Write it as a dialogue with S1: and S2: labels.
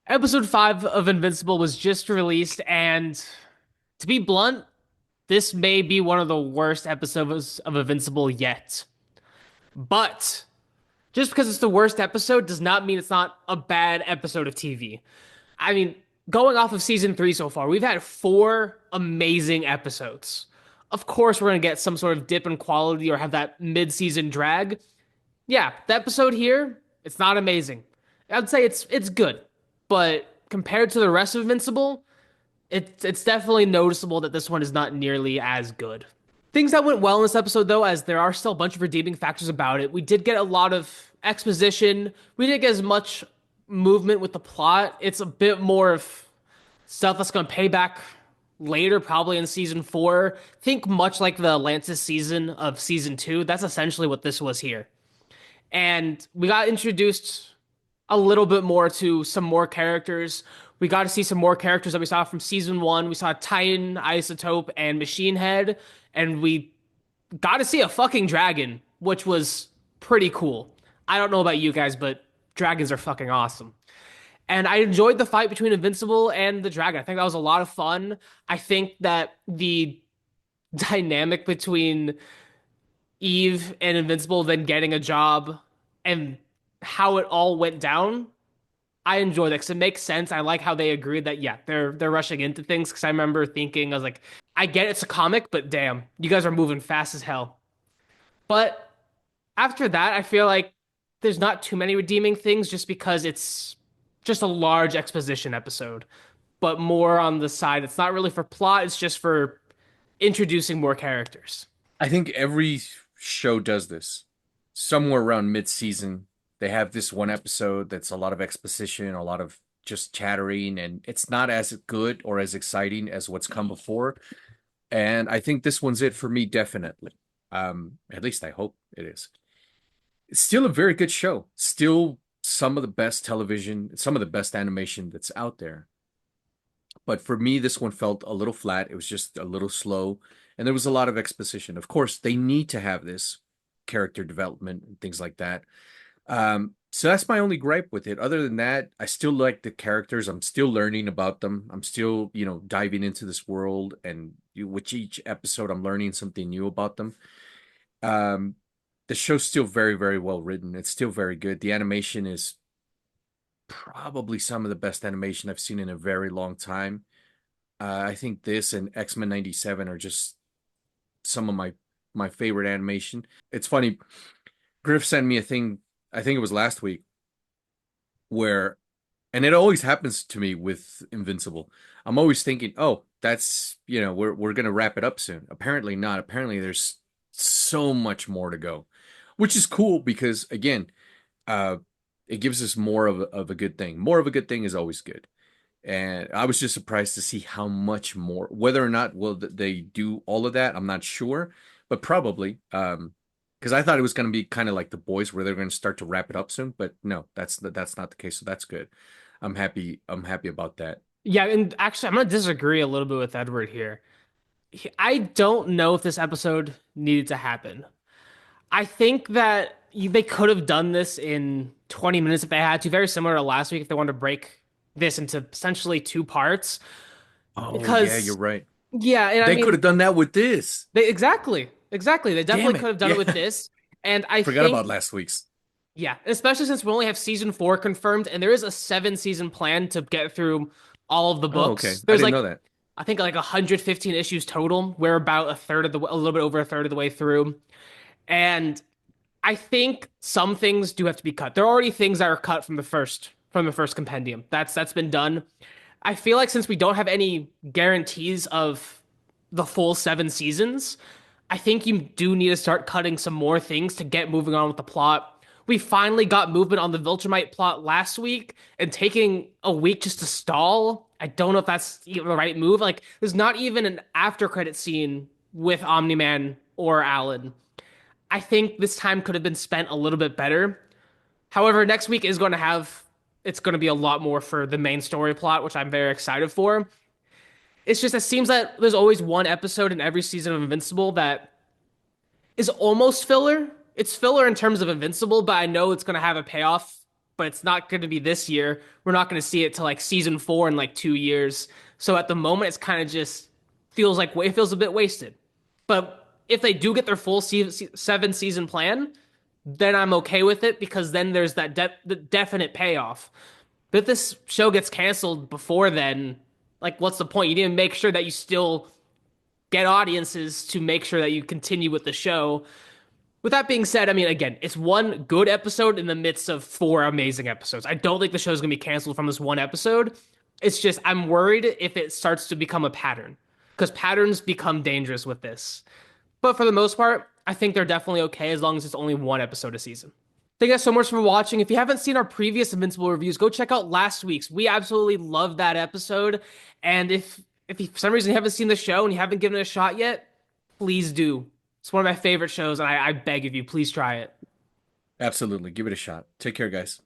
S1: Episode 5 of Invincible was just released, and to be blunt, this may be one of the worst episodes of Invincible yet. But just because it's the worst episode does not mean it's not a bad episode of TV. I mean, going off of season 3 so far, we've had 4 amazing episodes. Of course, we're going to get some sort of dip in quality or have that mid-season drag. Yeah, the episode here, it's not amazing. I'd say it's good, but compared to the rest of Invincible, it's definitely noticeable that this one is not nearly as good. Things that went well in this episode, though, as there are still a bunch of redeeming factors about it. We did get a lot of exposition. We didn't get as much movement with the plot. It's a bit more of stuff that's going to pay back later, probably in season 4. Think much like the Atlantis season of season 2. That's essentially what this was here. And we got introduced a little bit more to some more characters. We got to see some more characters that we saw from season 1. We saw Titan, Isotope, and Machine Head, and we got to see a fucking dragon, which was pretty cool. I don't know about you guys, but dragons are fucking awesome. And I enjoyed the fight between Invincible and the dragon. I think that was a lot of fun. I think that the dynamic between Eve and Invincible then getting a job and how it all went down, I enjoy that because it makes sense. I like how they agreed that yeah, they're rushing into things because I remember thinking I was like, I get it's a comic, but damn, you guys are moving fast as hell. But after that, I feel like there's not too many redeeming things just because it's just a large exposition episode, but more on the side. It's not really for plot, it's just for introducing more characters.
S2: I think every show does this. Somewhere around mid-season, they have this one episode that's a lot of exposition, a lot of just chattering, and it's not as good or as exciting as what's come before. And I think this one's it for me, definitely. At least I hope it is. It's still a very good show. Still some of the best television, some of the best animation that's out there. But for me, this one felt a little flat. It was just a little slow, and there was a lot of exposition. Of course, they need to have this character development and things like that. So that's my only gripe with it. Other than that, I still like the characters. I'm still learning about them. I'm still, diving into this world, and with each episode, I'm learning something new about them. Um, the show's still very, very well written. It's still very good. The animation is probably some of the best animation I've seen in a very long time. I think this and X-Men 97 are just some of my favorite animation. It's funny. Griff sent me a thing, I think it was last week, where and it always happens to me with Invincible. I'm always thinking, "Oh, that's, we're going to wrap it up soon." Apparently not. Apparently there's so much more to go, which is cool because again, uh it gives us more of a good thing. More of a good thing is always good. And I was just surprised to see how much more, whether or not will they do all of that, I'm not sure, but probably. Because I thought it was going to be kind of like The Boys, where they're going to start to wrap it up soon, but no, that's not the case. So that's good. I'm happy. I'm happy about that.
S1: Yeah, and actually, I'm gonna disagree a little bit with Edward here. I don't know if this episode needed to happen. I think that they could have done this in 20 minutes if they had to, very similar to last week if they wanted to break this into essentially 2 parts.
S2: Oh yeah, you're
S1: Because,
S2: right.
S1: yeah, and I
S2: They could
S1: mean,
S2: have done that with this.
S1: exactly. They
S2: Damn
S1: definitely
S2: it.
S1: could have done it
S2: Yeah.
S1: with this. And I
S2: Forgot about
S1: think,
S2: last week's.
S1: yeah, especially since we only have season 4 confirmed, and there is a 7 season plan to get through all of the
S2: Oh, okay.
S1: books.
S2: I
S1: There's
S2: didn't know
S1: like,
S2: that.
S1: I think like 115 issues total. We're about a little bit over a third of the way through. And I think some things do have to be cut. There are already things that are cut from the first compendium. That's been done. I feel like since we don't have any guarantees of the full 7 seasons, I think you do need to start cutting some more things to get moving on with the plot. We finally got movement on the Viltrumite plot last week, and taking a week just to stall, I don't know if that's even the right move. Like, there's not even an after credit scene with Omni-Man or Alan. I think this time could have been spent a little bit better. However, next week is going to have it's going to be a lot more for the main story plot, which I'm very excited for. It's just it seems that there's always one episode in every season of Invincible that is almost filler. It's filler in terms of Invincible, but I know it's going to have a payoff but it's not going to be this year. We're not going to see it till like season 4 in like 2 years. So at the moment, it's kind of just feels like it feels a bit wasted. But if they do get their full 7 season plan, then I'm okay with it because then there's that the definite payoff. But if this show gets canceled before then, like what's the point? You need to make sure that you still get audiences to make sure that you continue with the show. With that being said, I mean, again, it's one good episode in the midst of 4 amazing episodes. I don't think the show's gonna be canceled from this one episode. It's just I'm worried if it starts to become a pattern because patterns become dangerous with this. But for the most part, I think they're definitely okay as long as it's only one episode a season. Thank you guys so much for watching. If you haven't seen our previous Invincible reviews, go check out last week's. We absolutely loved that episode. And if you, for some reason you haven't seen the show and you haven't given it a shot yet, please do. It's one of my favorite shows, and I beg of you, please try it.
S2: Absolutely. Give it a shot. Take care, guys.